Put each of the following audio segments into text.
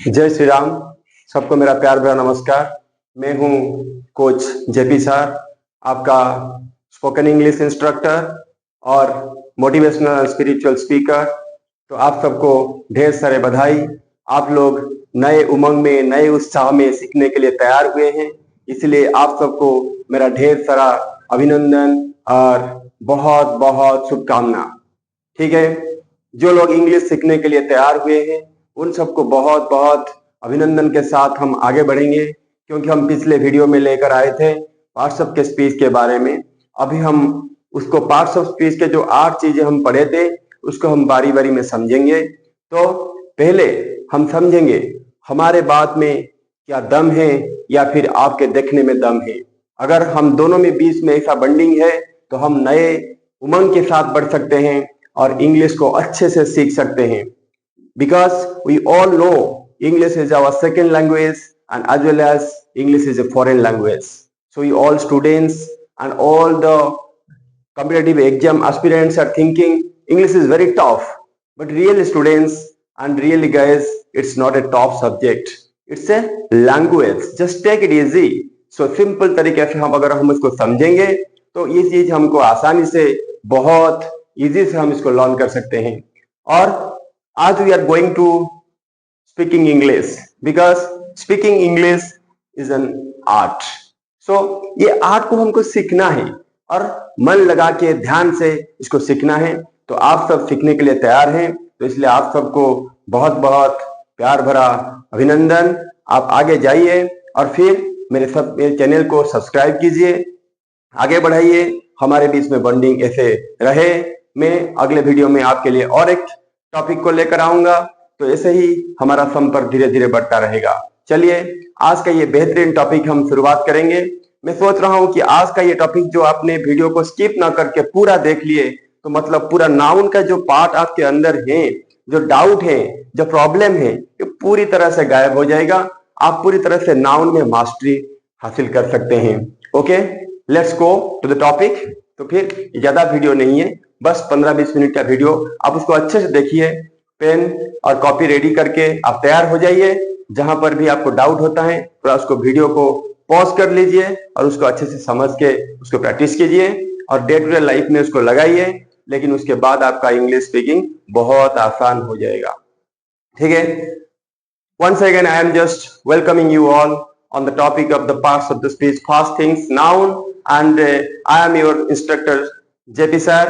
जय श्री राम। सबको मेरा प्यार भरा नमस्कार। मैं हूं कोच जेपी सर, आपका स्पोकन इंग्लिश इंस्ट्रक्टर और मोटिवेशनल स्पिरिचुअल स्पीकर। तो आप सबको ढेर सारे बधाई। आप लोग नए उमंग में, नए उत्साह में सीखने के लिए तैयार हुए हैं, इसलिए आप सबको मेरा ढेर सारा अभिनंदन और बहुत बहुत शुभकामना। ठीक है, जो लोग इंग्लिश सीखने के लिए तैयार हुए हैं उन सबको बहुत बहुत अभिनंदन के साथ हम आगे बढ़ेंगे, क्योंकि हम पिछले वीडियो में लेकर आए थे पार्ट्स ऑफ के स्पीच के बारे में। अभी हम उसको पार्ट्स ऑफ स्पीच के जो 8 चीजें हम पढ़े थे उसको हम बारी बारी में समझेंगे। तो पहले हम समझेंगे हमारे बात में क्या दम है या फिर आपके देखने में दम है। अगर हम दोनों में बीच में ऐसा बॉन्डिंग है तो हम नए उमंग के साथ बढ़ सकते हैं और इंग्लिश को अच्छे से सीख सकते हैं। Because we all know English is our second language and as well as English is a foreign language. So we all students and all the competitive exam aspirants are thinking English is very tough, but really students and really guys, it's not a tough subject. It's a language. Just take it easy. So simple तरीके से अगर हम इसको समझेंगे तो ये चीज हमको आसानी से, बहुत इजी से हम इसको लर्न कर सकते हैं। और आज we are going to speaking English because speaking English is an art. So ये आर्ट को हमको सीखना है और मन लगा के ध्यान से इसको सीखना है। तो आप सब सीखने के लिए तैयार हैं, तो इसलिए आप सबको बहुत बहुत प्यार भरा अभिनंदन। आप आगे जाइए और फिर मेरे चैनल को सब्सक्राइब कीजिए, आगे बढ़ाइए, हमारे बीच में बॉन्डिंग ऐसे रहे। मैं अगले वीडियो में आपके लिए और एक टॉपिक को लेकर आऊंगा, तो ऐसे ही हमारा संपर्क धीरे धीरे बढ़ता रहेगा। चलिए आज का ये बेहतरीन टॉपिक हम शुरुआत करेंगे। मैं सोच रहा हूं कि आज का ये टॉपिक जो आपने वीडियो को स्किप ना करके पूरा देख लिए, तो मतलब पूरा नाउन का जो पार्ट आपके अंदर है, जो डाउट है, जो प्रॉब्लम है, ये पूरी तरह से गायब हो जाएगा। आप पूरी तरह से नाउन में मास्टरी हासिल कर सकते हैं। Okay, let's go to the topic. तो फिर ज्यादा वीडियो नहीं है, बस 15-20 मिनट का वीडियो। आप उसको अच्छे से देखिए, पेन और कॉपी रेडी करके आप तैयार हो जाइए। जहां पर भी आपको डाउट होता है थोड़ा उसको वीडियो को पॉज कर लीजिए और उसको अच्छे से समझ के उसको प्रैक्टिस कीजिए और डे टू डे लाइफ में उसको लगाइए। लेकिन उसके बाद आपका इंग्लिश स्पीकिंग बहुत आसान हो जाएगा। ठीक है, once again I am just welcoming you all on the topic of the parts of the speech, first things noun, and I am your instructor JP sir,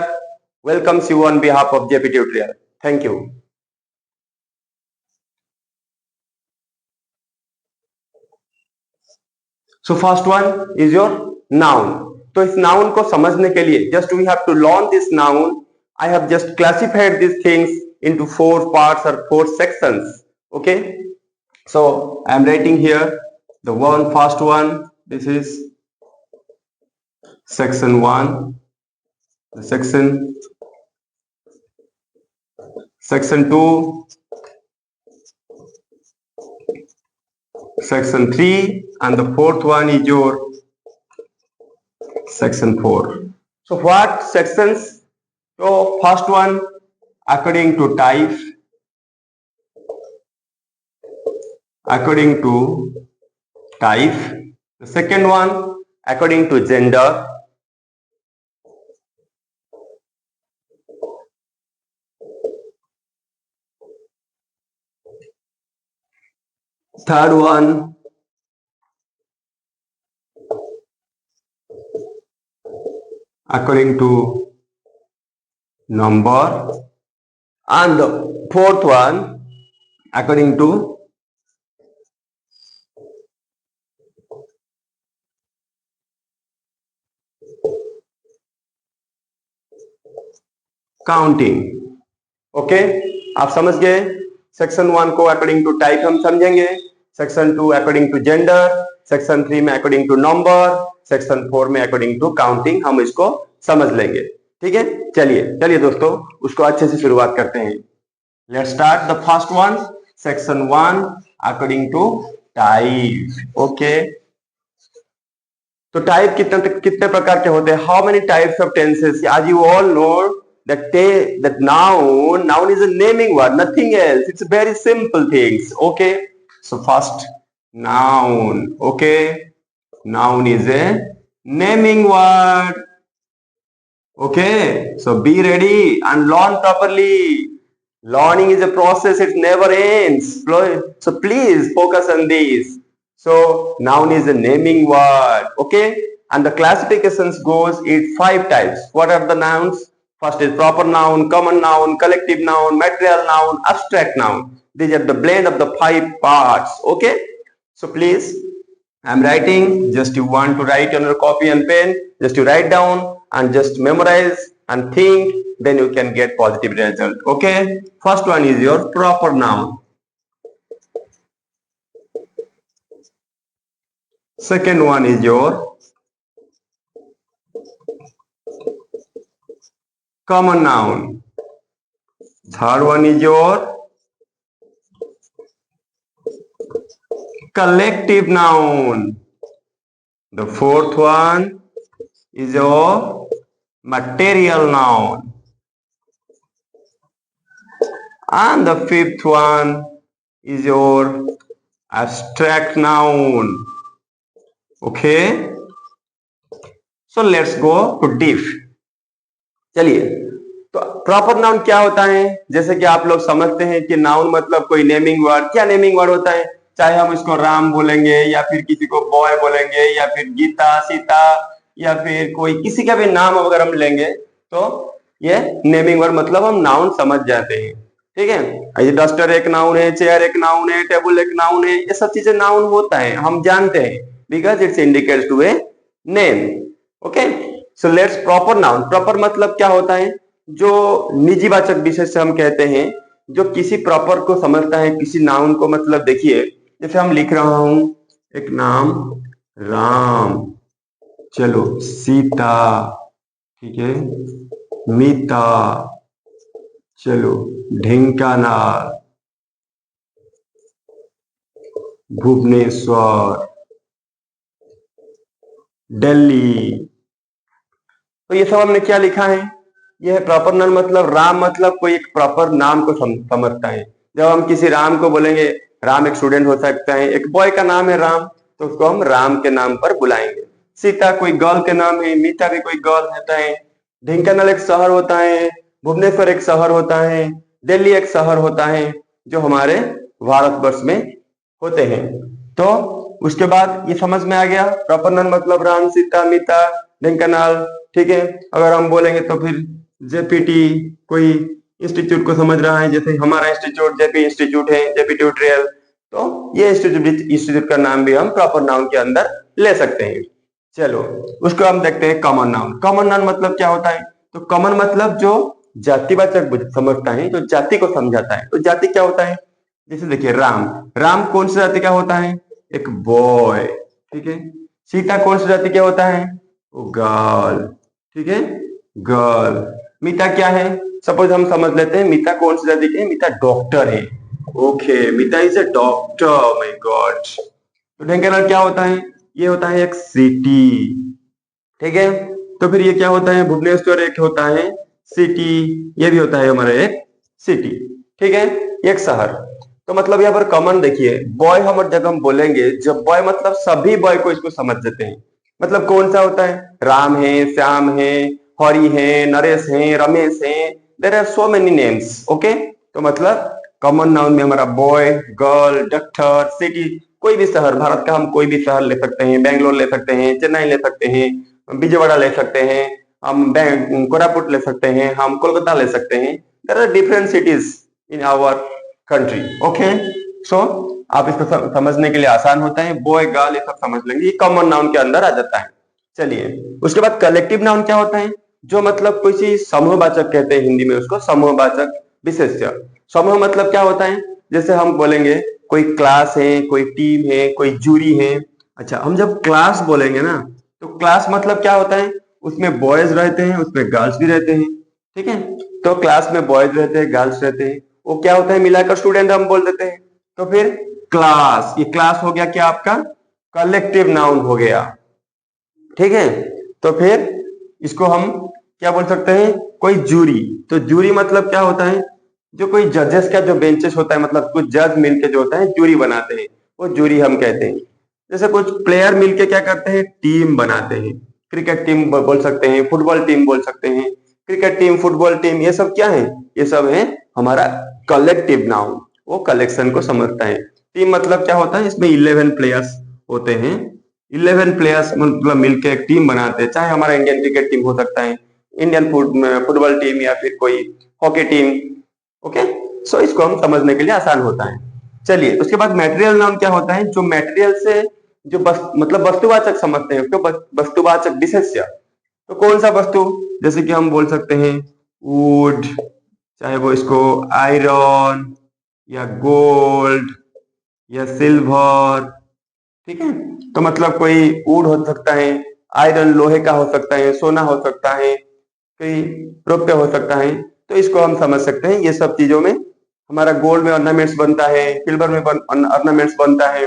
welcomes you on behalf of JP Tutorial. Thank you. So first one is your noun. तो इस noun को समझने के लिए just we have to learn this noun. I have just classified these things into 4 parts or 4 sections. Okay, so I am writing here the first one. This is section 1. The section 2, section 3, and the fourth one is your section 4. So what sections? So first one according to type, the second one according to gender, third one according to number, and the fourth one according to counting. Okay, आप समझ गए। Section 1 को according to type हम समझेंगे, section 2 according to gender, section 3 में according to number, section 4 में according to counting हम इसको समझ लेंगे। ठीक है, चलिए दोस्तों उसको अच्छे से शुरुआत करते हैं। Let's start the first one, section 1 according to type. Okay, तो टाइप कितने प्रकार के होते हैं? How many types of tenses? As you all know that noun is a naming word, nothing else. It's very simple things. Okay, So first, noun. Okay, noun is a naming word. Okay, so be ready and learn properly. Learning is a process, it never ends. So please focus on this. So noun is a naming word. Okay, and the classifications goes in 5 types. What are the nouns? First is proper noun, common noun, collective noun, material noun, abstract noun. These are the blend of the 5 parts. Okay, so please, I'm writing, just you want to write on your copy and pen, just you write down and just memorize and think, then you can get positive result. Okay, first one is your proper noun. Second one is your common noun. Third one is your collective noun. The fourth one is your material noun. And the fifth one is your abstract noun. Okay, so let's go to deep. चलिए, तो proper noun क्या होता है? जैसे कि आप लोग समझते हैं कि नाउन मतलब कोई नेमिंग वर्ड। क्या नेमिंग वर्ड होता है? चाहे हम इसको राम बोलेंगे या फिर किसी को बॉय बोलेंगे या फिर गीता, सीता या फिर कोई किसी का भी नाम अगर हम लेंगे तो ये नेमिंग वर्ड मतलब हम नाउन समझ जाते हैं। ठीक है, ये डस्टर एक नाउन है, चेयर एक नाउन है, टेबल एक नाउन है, ये सब चीजें नाउन होता है, हम जानते हैं because it's indicates to a name. Okay, so let's proper noun. Proper मतलब क्या होता है? जो निजीवाचक विशेष से हम कहते हैं, जो किसी प्रॉपर को समझता है, किसी नाउन को। मतलब देखिए, जैसे हम लिख रहा हूं एक नाम राम, चलो सीता, ठीक है, मीता, चलो ढेंकानाल, भुवनेश्वर, दिल्ली। तो ये सब हमने क्या लिखा है? ये है प्रॉपर नाउन। मतलब राम मतलब कोई एक प्रॉपर नाम को समझता है। जब हम किसी राम को बोलेंगे, राम एक स्टूडेंट हो सकता है, एक बॉय का नाम है राम, तो उसको हम राम के नाम पर बुलाएंगे। सीता कोई गर्ल के नाम है, मीता भी कोई गर्ल होता है, ढेंकानाल एक शहर होता है, भुवनेश्वर एक शहर होता है, दिल्ली एक शहर होता है, जो हमारे भारतवर्ष में होते हैं। तो उसके बाद ये समझ में आ गया, प्रॉपर नाउन मतलब राम, सीता, मीता, ढेंकानाल। ठीक है, अगर हम बोलेंगे तो फिर जेपीटी कोई इंस्टीट्यूट को समझ रहा है, जैसे हमारा इंस्टीट्यूट जेपी इंस्टीट्यूट है, जेपी ट्यूटोरियल, तो ये इंस्टीट्यूट का नाम भी हम प्रॉपर नाउन के अंदर ले सकते हैं। चलो, उसको हम देखते हैं कॉमन नाउन। कॉमन नाउन मतलब क्या होता है? तो कॉमन मतलब जो जातिवाचक समझता है, जो जाति को समझाता है। तो जाति क्या होता है? जैसे देखिए राम, राम कौन सी जाति का होता है? एक बॉय। ठीक है, सीता कौन सी जाति क्या होता है? वो गर्ल। ठीक है, गर्ल। मीता क्या है? सपोज हम समझ लेते हैं मीता कौन सी जाति की है? मीता डॉक्टर है। Okay, Meeta is a doctor, my god. तो ढेंकानाल क्या होता है? ये होता है एक सिटी। ठीक है, तो फिर ये क्या होता है? भुवनेश्वर एक होता है सिटी, ये भी होता है हमारा एक सिटी। ठीक है, एक शहर। तो मतलब यहाँ पर कॉमन देखिए, बॉय हम जब हम बोलेंगे, जब बॉय मतलब सभी बॉय को इसको समझ देते हैं। मतलब कौन सा होता है? राम है, श्याम है, हरि है, नरेश है, रमेश है, there are so many names. Okay, तो मतलब कॉमन नाउन में हमारा बॉय, गर्ल, डॉक्टर, सिटी, कोई भी शहर, भारत का हम कोई भी शहर ले सकते हैं, बेंगलोर ले सकते हैं, चेन्नई ले सकते हैं, विजयवाड़ा ले सकते हैं, हम कोरापुट ले सकते हैं, हम कोलकाता ले सकते हैं। There are different cities in our country. Okay, so आप इसको समझने के लिए आसान होता है, बॉय, गर्ल ये सब समझ लेंगे, ये कॉमन नाउन के अंदर आ जाता है। चलिए, उसके बाद कलेक्टिव नाउन क्या होता है? जो मतलब किसी समूहवाचक कहते हैं हिंदी में उसको, समूहवाचक विशेष्य। समूह मतलब क्या होता है? जैसे हम बोलेंगे कोई क्लास है, कोई टीम है, कोई जूरी है। अच्छा, हम जब क्लास बोलेंगे ना, तो क्लास मतलब क्या होता है? उसमें बॉयज रहते हैं, उसमें गर्ल्स भी रहते हैं। ठीक है, तो क्लास में बॉयज रहते हैं, गर्ल्स रहते हैं, वो क्या होता है? मिलाकर स्टूडेंट हम बोल देते हैं। तो फिर क्लास, ये क्लास हो गया क्या आपका? कलेक्टिव नाउन हो गया। ठीक है, तो फिर इसको हम क्या बोल सकते हैं? कोई जूरी। तो जूरी मतलब क्या होता है? जो कोई जजेस का जो बेंचेस होता है, मतलब कुछ जज मिलके जो होता है जूरी बनाते हैं, वो जूरी हम कहते हैं। जैसे कुछ प्लेयर मिलके क्या करते हैं, टीम बनाते हैं। क्रिकेट टीम बोल सकते हैं, फुटबॉल टीम बोल सकते हैं। क्रिकेट टीम, फुटबॉल टीम, ये सब क्या है, ये सब है हमारा कलेक्टिव नाउन। वो कलेक्शन को समझता है। टीम मतलब क्या होता है, इसमें 11 प्लेयर्स होते हैं। 11 प्लेयर्स मतलब मिलके एक टीम बनाते हैं। चाहे हमारा इंडियन क्रिकेट टीम हो सकता है, इंडियन फुटबॉल टीम, या फिर कोई हॉकी टीम। ओके, सो इसको हम समझने के लिए आसान होता है। चलिए, उसके बाद मेटेरियल नाउन क्या होता है, जो मेटेरियल से जो मतलब वस्तुवाचक समझते हैं उसको वस्तुवाचक विशेष्य। तो कौन सा वस्तु, जैसे कि हम बोल सकते हैं वुड, चाहे वो इसको आयरन या गोल्ड या सिल्वर। ठीक है, तो मतलब कोई वुड हो सकता है, आयरन लोहे का हो सकता है, सोना हो सकता है, कोई रौप्य हो सकता है। तो इसको हम समझ सकते हैं। ये सब चीजों में हमारा गोल्ड में ऑर्नामेंट्स बनता है, सिल्वर में ऑर्नामेंट्स बनता है,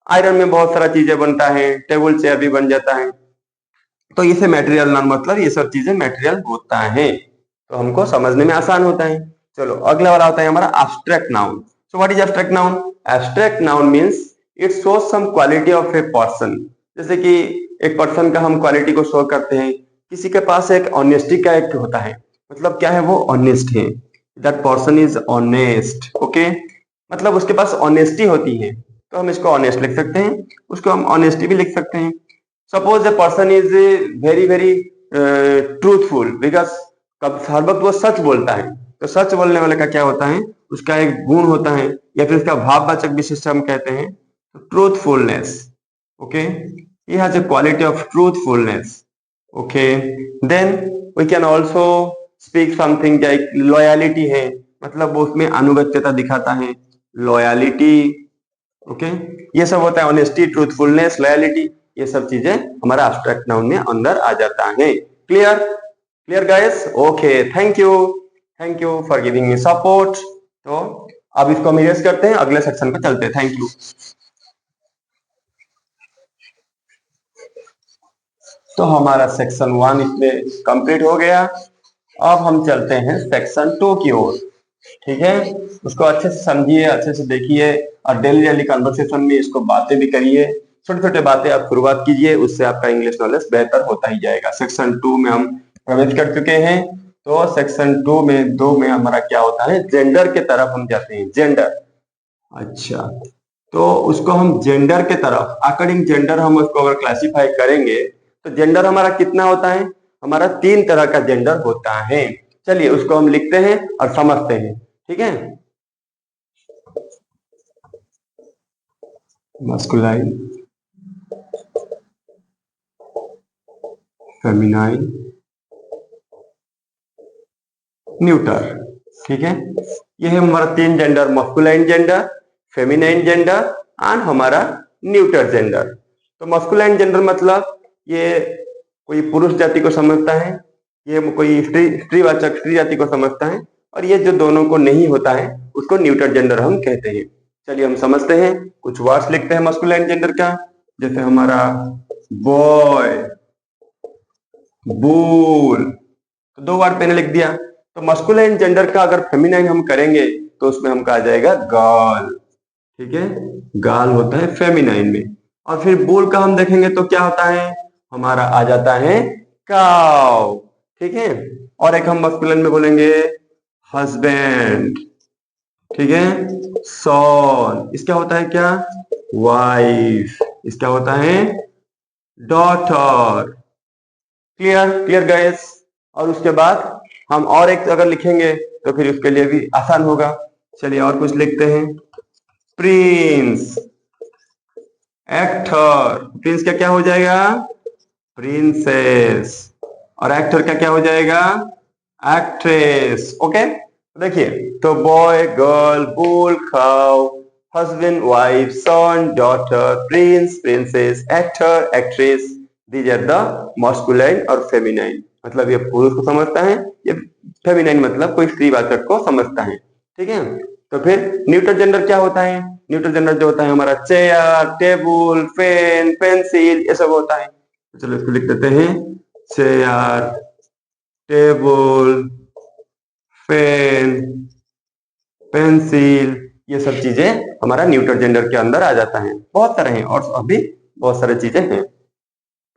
आयरन में बहुत सारा चीजें बनता है, टेबल चेयर भी बन जाता है। तो इसे मटेरियल नाउन मतलब ये सब चीजें मटेरियल होता है, तो हमको समझने में आसान होता है। चलो, अगला वाला होता है हमारा abstract noun. So what is abstract noun? Abstract noun means it shows some quality of a person. जैसे कि एक पर्सन का हम क्वालिटी को शो करते हैं। किसी के पास एक ऑनेस्टी का एक होता है, मतलब क्या है, वो ऑनेस्ट है। That person is honest. Okay, मतलब उसके पास ऑनेस्टी होती है, तो हम इसको ऑनेस्ट लिख सकते हैं। उसको हम ऑनेस्टी भी लिख सकते हैं। Suppose a person is very very truthful, because हर वक्त वो सच बोलता है। तो सच बोलने वाले का क्या होता है, उसका एक गुण होता है, या फिर उसका भाववाचक विशेषण हम कहते हैं truthfulness. Okay, he has a quality of truthfulness. Okay, then we can also speak something like loyalty है, मतलब वो उसमें अनुगत्यता दिखाता है, लॉयलिटी। ओके, ये सब होता है ऑनेस्टी, ट्रूथफुलनेस, लॉयलिटी। ये सब चीजें हमारा एब्स्ट्रैक्ट नाउन में अंदर आ जाता है। Clear? Clear guys? Okay, thank you for giving me support. तो अब इसको हम इरेज करते हैं, अगले सेक्शन पे चलते हैं। Thank you. तो हमारा सेक्शन 1 इसमें कंप्लीट हो गया। अब हम चलते हैं सेक्शन 2 की ओर। ठीक है, उसको अच्छे से समझिए, अच्छे से देखिए, और डेली डेली कन्वर्सेशन में इसको बातें भी करिए। छोटे छोटे बातें आप शुरुआत कीजिए, उससे आपका इंग्लिश नॉलेज बेहतर होता ही जाएगा। सेक्शन 2 में हम प्रवेश कर चुके हैं। तो सेक्शन 2 में हमारा क्या होता है, जेंडर के तरफ हम जाते हैं। जेंडर, अच्छा, तो उसको हम जेंडर के तरफ, अकॉर्डिंग जेंडर हम उसको अगर क्लासिफाई करेंगे, तो जेंडर हमारा कितना होता है, हमारा 3 तरह का जेंडर होता है। चलिए, उसको हम लिखते हैं और समझते हैं। ठीक है, मस्कुलाइन, फेमिनाइन, न्यूटर। ठीक है, ये है हमारा 3 gender, masculine gender, feminine gender and हमारा न्यूटर जेंडर। तो मस्कुलाइन जेंडर मतलब ये कोई पुरुष जाति को समझता है, ये कोई स्त्रीवाचक स्त्री जाति को समझता है, और ये जो दोनों को नहीं होता है उसको न्यूटर जेंडर हम कहते हैं। चलिए, हम समझते हैं, कुछ वर्ड्स लिखते हैं मस्कुलाइन जेंडर का। जैसे हमारा बॉय, बुल, तो 2 वर्ड मैंने लिख दिया। तो मस्कुलाइन जेंडर का अगर फेमिनाइन हम करेंगे, तो उसमें हम कहा जाएगा गर्ल। ठीक है, गर्ल होता है फेमिनाइन में। और फिर बुल का हम देखेंगे तो क्या होता है, हमारा आ जाता है काउ। ठीक है, और एक हम मस्कुलिन में बोलेंगे हस्बैंड। ठीक है, सॉन, इसका होता है क्या, वाइफ। इसका होता है डॉटर। क्लियर? Clear guys? और उसके बाद हम और एक अगर लिखेंगे तो फिर उसके लिए भी आसान होगा। चलिए, और कुछ लिखते हैं। प्रिंस, एक्टर, प्रिंस का क्या हो जाएगा, प्रिंसेस, और एक्टर का क्या हो जाएगा, एक्ट्रेस। ओके, देखिए, तो boy, girl, bull, cow, husband, wife, son, daughter, prince, princess, actor, actress, these are the masculine और फेमिनाइन। मतलब ये पुरुष को समझता है, ये फेमिनाइन मतलब कोई स्त्रीवाचक को समझता है। ठीक है, तो फिर न्यूट्रल जेंडर क्या होता है, न्यूट्रल जेंडर जो होता है हमारा चेयर, टेबल, पेन, पेंसिल, ये सब होता है। तो चलो, इसको लिख देते हैं, चेयर, टेबल, पेन, पेंसिल, ये सब चीजें हमारा न्यूट्रल जेंडर के अंदर आ जाता है। बहुत सारे हैं और अभी बहुत सारी चीजें हैं।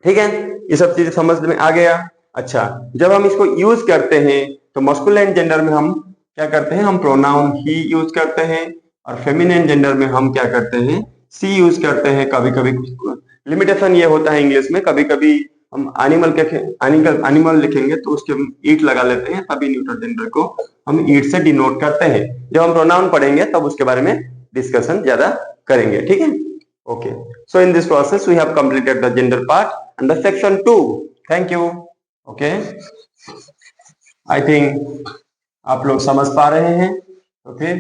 ठीक है, ये सब चीजें समझ में आ गया। अच्छा, जब हम इसको यूज करते हैं तो मस्कुलिन जेंडर में हम क्या करते हैं, हम प्रोनाउन ही यूज करते हैं, और फेमिनिन जेंडर में हम क्या करते हैं, सी यूज करते हैं। कभी कभी लिमिटेशन ये होता है इंग्लिश में, कभी कभी हम एनिमल लिखेंगे तो उसके ईट लगा लेते हैं, तभी न्यूट्रल जेंडर को हम ईट से डिनोट करते हैं। जब हम प्रोनाउन पढ़ेंगे तब उसके बारे में डिस्कशन ज्यादा करेंगे। ठीक है, okay, so in this process we have completed the gender part and the section 2. Thank you. Okay, I think आप लोग समझ पा रहे हैं। ओके,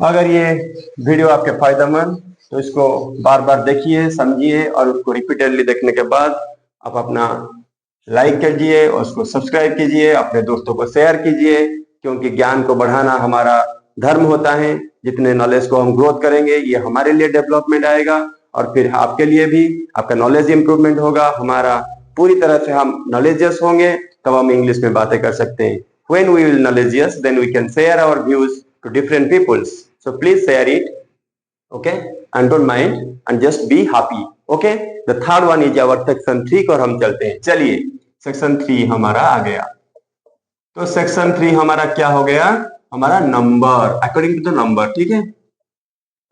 अगर ये वीडियो आपके फायदेमंद तो इसको बार बार देखिए, समझिए, और उसको रिपीटेडली देखने के बाद आप अपना लाइक कीजिए और उसको सब्सक्राइब कीजिए, अपने दोस्तों को शेयर कीजिए, क्योंकि ज्ञान को बढ़ाना हमारा धर्म होता है। जितने नॉलेज को हम ग्रोथ करेंगे ये हमारे लिए डेवलपमेंट आएगा, और फिर आपके लिए भी आपका नॉलेज इंप्रूवमेंट होगा। हमारा पूरी तरह से हम नॉलेजियस होंगे तब हम इंग्लिश में बातें कर सकते हैं। When we will knowledgeous, then we can share our views to different peoples. So please share it, okay, and don't mind and just be happy. Okay, the third one is our section 3 और हम चलते हैं। चलिए, section 3 हमारा आ गया। तो section 3 हमारा क्या हो गया, हमारा number, according to the number. ठीक है,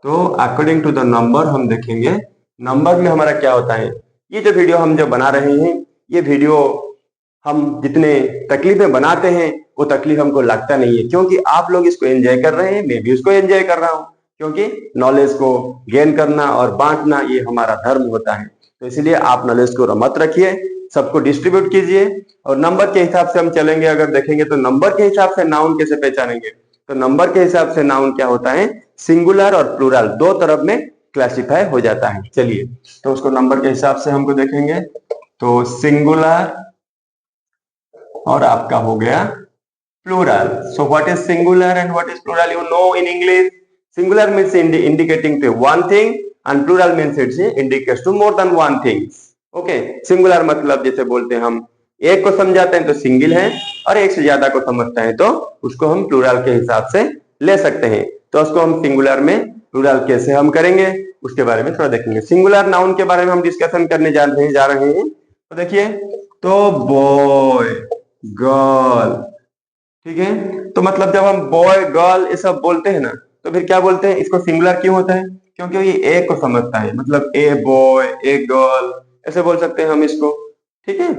तो अकॉर्डिंग टू द नंबर हम देखेंगे नंबर में हमारा क्या होता है। ये जो वीडियो हम जो बना रहे हैं, ये वीडियो हम जितने तकलीफें बनाते हैं वो तकलीफ हमको लगता नहीं है, क्योंकि आप लोग इसको एंजॉय कर रहे हैं, मैं भी उसको एंजॉय कर रहा हूँ, क्योंकि नॉलेज को गेन करना और बांटना ये हमारा धर्म होता है। तो इसलिए आप नॉलेज को मत रखिए, सबको डिस्ट्रीब्यूट कीजिए, और नंबर के हिसाब से हम चलेंगे। अगर देखेंगे तो नंबर के हिसाब से नाउन कैसे पहचानेंगे, तो नंबर के हिसाब से नाउन क्या होता है, सिंगुलर और प्लूरल दो तरफ में क्लासिफाई हो जाता है। चलिए, तो उसको नंबर के हिसाब से हमको देखेंगे। तो सिंगुलर और आपका हो गया plural. So what is singular and what is plural, you know in English. Singular means indicating to one thing and plural means it's indicates to more than one things. Okay, singular मतलब जैसे बोलते हैं हम एक को समझाते हैं तो सिंगल है, और एक से ज्यादा को समझते हैं तो उसको हम प्लूरल के हिसाब से ले सकते हैं। तो उसको हम सिंगुलर में प्लूरल कैसे हम करेंगे उसके बारे में थोड़ा देखेंगे। सिंगुलर नाउन के बारे में हम डिस्कशन करने जा रहे हैं। तो देखिए, तो बॉय गर्ल, ठीक है, तो मतलब जब हम बॉय गर्ल ये सब बोलते हैं ना, तो फिर क्या बोलते हैं, इसको सिंगुलर क्यों होता है, क्योंकि ये एक को समझता है, मतलब ए बॉय ए गर्ल ऐसे बोल सकते हैं हम इसको। ठीक है,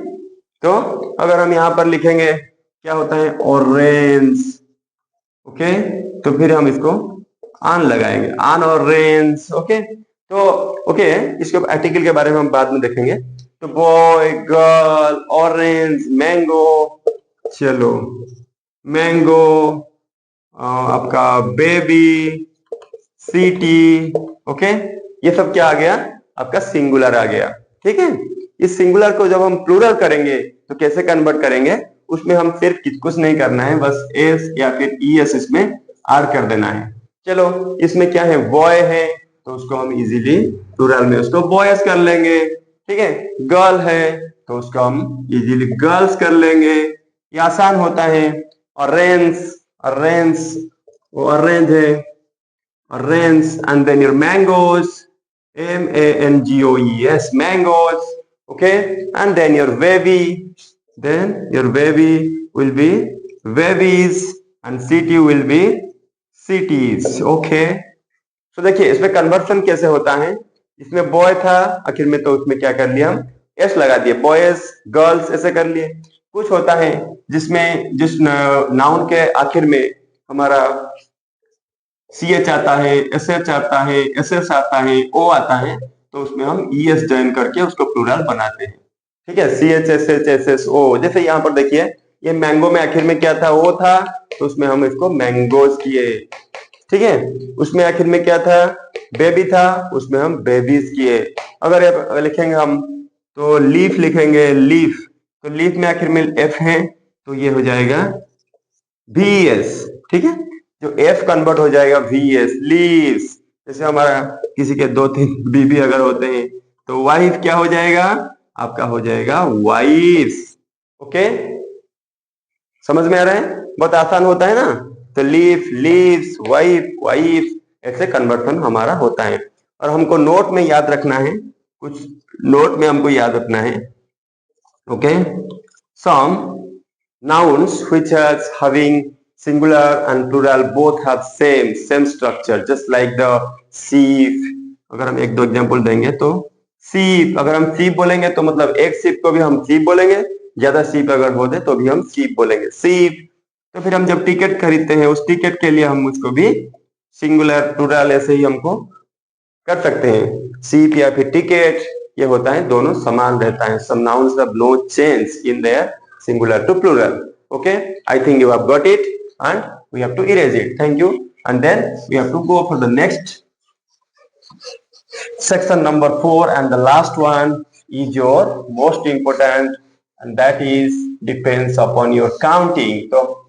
तो अगर हम यहाँ पर लिखेंगे क्या होता है, ऑरेंज, ओके, तो फिर हम इसको आन लगाएंगे, आन ऑरेंज। ओके, तो ओके, इसके आर्टिकल के बारे में हम बाद में देखेंगे। तो बॉय गर्ल ऑरेंज मैंगो, चलो मैंगो, आपका बेबी सिटी। ओके, ये सब क्या आ गया, आपका सिंगुलर आ गया। ठीक है, इस सिंगुलर को जब हम प्लूरल करेंगे तो कैसे कन्वर्ट करेंगे, उसमें हम सिर्फ कुछ नहीं करना है, बस एस या फिर ईएस इसमें ऐड कर देना है। चलो, इसमें क्या है, बॉय है तो उसको हम इजीली प्लूरल में उसको बॉयज कर लेंगे। ठीक है, गर्ल है तो उसको हम इजीली गर्ल्स कर लेंगे, ये आसान होता है। ऑरेंज, ऑरेंज, वो ऑरेंज है, orange, and then your mangoes, MANGOES, mangoes. Okay, and then your baby, then your baby will be babies and city will be cities. Okay, तो देखिए इसमें कन्वर्सन कैसे होता है। इसमें बॉय था आखिर में, तो उसमें क्या कर लिया, हम एस लगा दिए, बॉयज गर्ल्स ऐसे कर लिए। कुछ होता है जिसमें जिस नाउन के आखिर में हमारा CH आता है, SH आता है, SS आता है, O आता है, तो उसमें हम ES ज्वाइन करके उसको प्लूरल बनाते हैं। ठीक है, CH SH SS O। जैसे यहाँ पर देखिए, ये मैंगो में आखिर में क्या था, O था, तो उसमें हम इसको मैंगोज किए। ठीक है, उसमें आखिर में क्या था, बेबी था, उसमें हम बेबीज किए। अगर लिखेंगे हम तो लीफ लिखेंगे, लीफ, तो लीफ में आखिर में F है तो ये हो जाएगा VS। ठीक है, जो F कन्वर्ट हो जाएगा VS, लीव्स। जैसे हमारा किसी के 2-3 बीबी अगर होते हैं तो वाइफ क्या हो जाएगा, आपका हो जाएगा वाइफ। ओके, समझ में आ रहा है, बहुत आसान होता है ना। तो लीफ, लीव्स, वाइफ, वाइफ, ऐसे कन्वर्सन हमारा होता है। और हमको नोट में याद रखना है, कुछ नोट में हमको याद रखना है। Okay, some nouns which are having singular and plural both have same structure, just like the sheep। अगर हम एक दो एग्जांपल देंगे तो sheep, अगर हम sheep बोलेंगे तो मतलब एक sheep को भी हम sheep बोलेंगे, ज्यादा sheep अगर हो दे तो भी हम sheep बोलेंगे, sheep। तो फिर हम जब टिकट खरीदते हैं उस टिकट के लिए हम उसको भी सिंगुलर प्लूरल ऐसे ही हमको कर सकते हैं, sheep या फिर टिकट, ये होता है दोनों समान रहता है। some nouns have no change in their singular to plural। okay, I think you have got it and we have to erase it, thank you। and then we have to go for the next section number 4, and the last one is your most important, and that is depends upon your counting। तो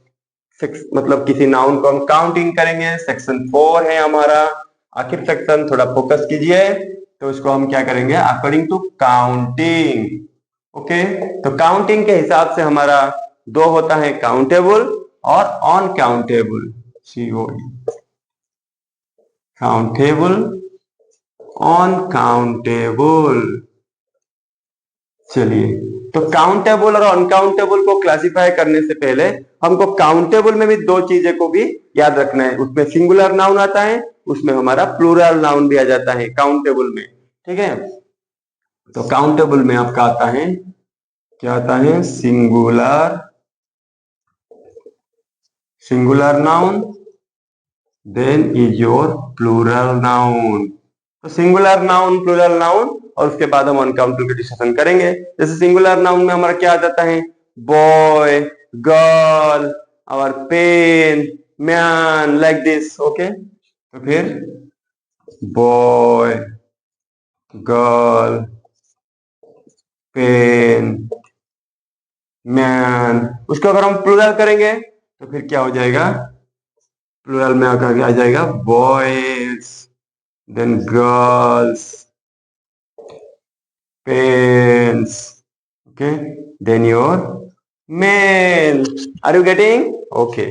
मतलब किसी noun को हम counting करेंगे, section 4 है हमारा आखिर section, थोड़ा फोकस कीजिए। तो इसको हम क्या करेंगे, अकॉर्डिंग टू काउंटिंग। ओके, तो काउंटिंग के हिसाब से हमारा दो होता है, काउंटेबल और अनकाउंटेबल। Countable, uncountable. चलिए, तो काउंटेबल और अनकाउंटेबल को क्लासिफाई करने से पहले हमको काउंटेबल में भी दो चीजें को भी याद रखना है। उसमें सिंगुलर नाउन आता है, उसमें हमारा प्लूरल नाउन भी आ जाता है काउंटेबल में, ठीक है। तो काउंटेबल में आपका आता है, क्या आता है, singular noun, then is your plural noun. तो सिंगुलर नाउन, प्लूरल नाउन, और उसके बाद हम अनकाउंटेबल का डिस्कशन करेंगे। जैसे सिंगुलर नाउन में हमारा क्या आ जाता है, बॉय, गर्ल, और pen, man, like this. Okay, तो फिर बॉय, गर्ल, पेन, मैन। उसको अगर हम प्लूरल करेंगे तो फिर क्या हो जाएगा, प्लूरल में आकर आ जाएगा boys, then girls, pens, okay, then your man. Are you getting? Okay,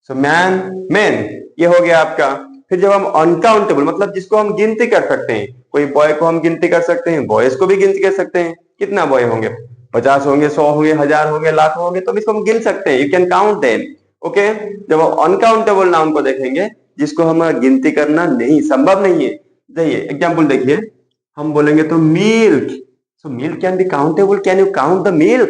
so man, man, ये हो गया आपका। फिर जब हम अनकाउंटेबल, मतलब जिसको हम गिनती कर सकते हैं, कोई बॉय को हम गिनती कर सकते हैं, बॉयज को भी गिनती कर सकते हैं। कितना बॉय होंगे, 50 होंगे, 100 होंगे, 1000 होंगे, लाख होंगे, तो इसको हम गिन सकते हैं, you can count them. Okay, जब हम अनकाउंटेबल नाउन को देखेंगे, जिसको हम गिनती करना नहीं, संभव नहीं है। देखिए एग्जाम्पल देखिए, हम बोलेंगे तो milk, so milk can be countable, can you count the milk?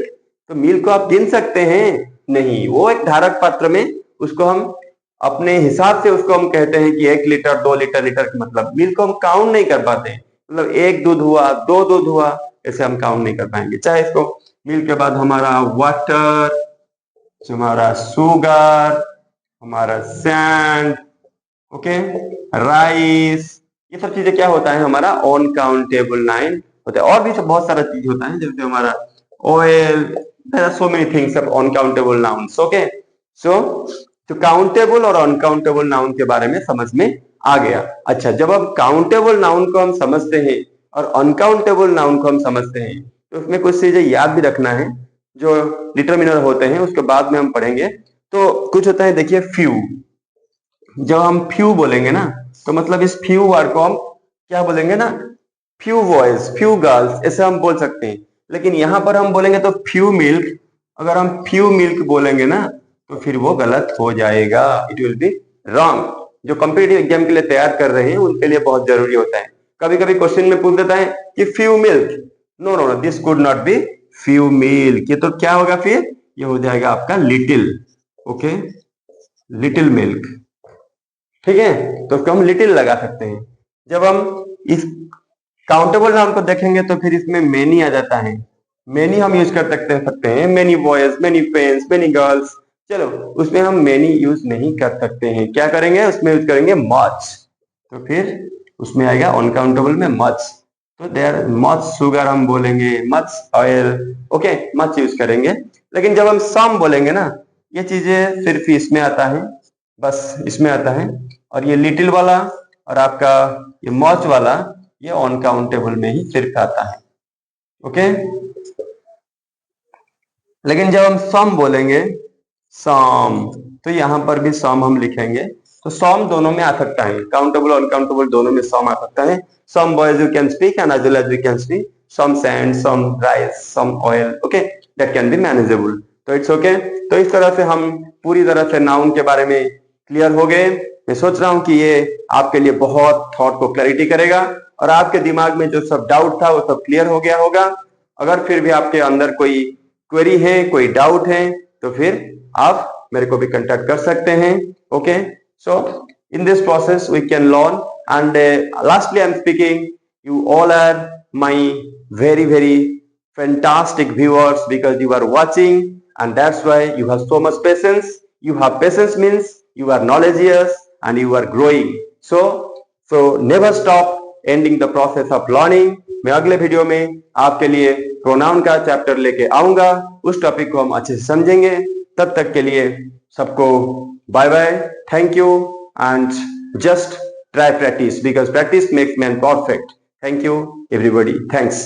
तो मिल्क को आप गिन सकते हैं? नहीं, वो एक धारक पात्र में, उसको हम अपने हिसाब से उसको हम कहते हैं कि 1 लीटर, 2 लीटर, लीटर मतलब मिल्क को हम काउंट नहीं कर पाते। मतलब 1 दूध हुआ, 2 दूध हुआ, ऐसे हम काउंट नहीं कर पाएंगे। चाहे इसको मिल्क के बाद हमारा वाटर, हमारा शुगर, हमारा सैंड, ओके, राइस, ये सब चीजें क्या होता है, हमारा अनकाउंटेबल नाउन होता है। और भी सब बहुत सारा चीज होता है, जैसे हमारा oil, there are so many things of uncountable nouns. Okay, so तो काउंटेबल और अनकाउंटेबल नाउन के बारे में समझ में आ गया। अच्छा, जब हम काउंटेबल नाउन को हम समझते हैं और अनकाउंटेबल नाउन को हम समझते हैं, तो उसमें कुछ चीजें याद भी रखना है जो डिटरमिनर होते हैं, उसके बाद में हम पढ़ेंगे। तो कुछ होता है, देखिए फ्यू, जब हम फ्यू बोलेंगे ना, तो मतलब इस फ्यू वर्ड को हम क्या बोलेंगे ना, फ्यू बॉयज, फ्यू गर्ल्स, ऐसे हम बोल सकते हैं। लेकिन यहां पर हम बोलेंगे तो फ्यू मिल्क, अगर हम फ्यू मिल्क बोलेंगे ना तो फिर वो गलत हो जाएगा, इट विल बी रॉन्ग। जो कॉम्पिटिटिव एग्जाम के लिए तैयार कर रहे हैं उनके लिए बहुत जरूरी होता है। कभी कभी क्वेश्चन में पूछ देता है कि few milk, no no no, this could not be few milk, ये तो क्या होगा, फिर ये हो जाएगा आपका लिटिल। ओके, लिटिल मिल्क, ठीक है, तो उसको हम लिटिल लगा सकते हैं। जब हम इस काउंटेबल नाउन को देखेंगे तो फिर इसमें मेनी आ जाता है, मेनी हम यूज कर सकते हैं, many boys, many pens, many girls. चलो, उसमें हम मेनी यूज नहीं कर सकते हैं, क्या करेंगे, उसमें यूज करेंगे मच। तो फिर उसमें आएगा अनकाउंटेबल में मच, तो देयर मच शुगर हम बोलेंगे, much oil, okay, much use करेंगे। लेकिन जब हम सम बोलेंगे ना, ये चीजें सिर्फ इसमें आता है, बस इसमें आता है। और ये लिटिल वाला और आपका ये मच वाला, ये अनकाउंटेबल में ही सिर्फ आता है। ओके, लेकिन जब हम सम बोलेंगे, सम, तो यहाँ पर भी सम हम लिखेंगे। तो सम दोनों में आ सकता है, काउंटेबल और अनकाउंटेबल दोनों में सम आ सकता है। Some boys you can speak and as well as we can speak some sand, some rice, some oil, okay, that can be manageable. तो इट्स ओके। तो इस तरह से हम पूरी तरह से नाउन के बारे में क्लियर हो गए। मैं सोच रहा हूं कि ये आपके लिए बहुत थॉट को क्लैरिटी करेगा और आपके दिमाग में जो सब डाउट था वो सब क्लियर हो गया होगा। अगर फिर भी आपके अंदर कोई क्वेरी है, कोई डाउट है, तो फिर आप मेरे को भी कांटेक्ट कर सकते हैं। Okay, so in this process we can learn and lastly I am speaking, you all are my very fantastic viewers because you are watching and that's why you have so much patience. You have patience means you are knowledgeous and you are growing. So never stop ending the process of learning. मैं अगले video में आपके लिए pronoun का chapter लेके आऊंगा, उस topic को हम अच्छे से समझेंगे। तब तक के लिए सबको bye bye, thank you and just try practice because practice makes man perfect. Thank you everybody. Thanks.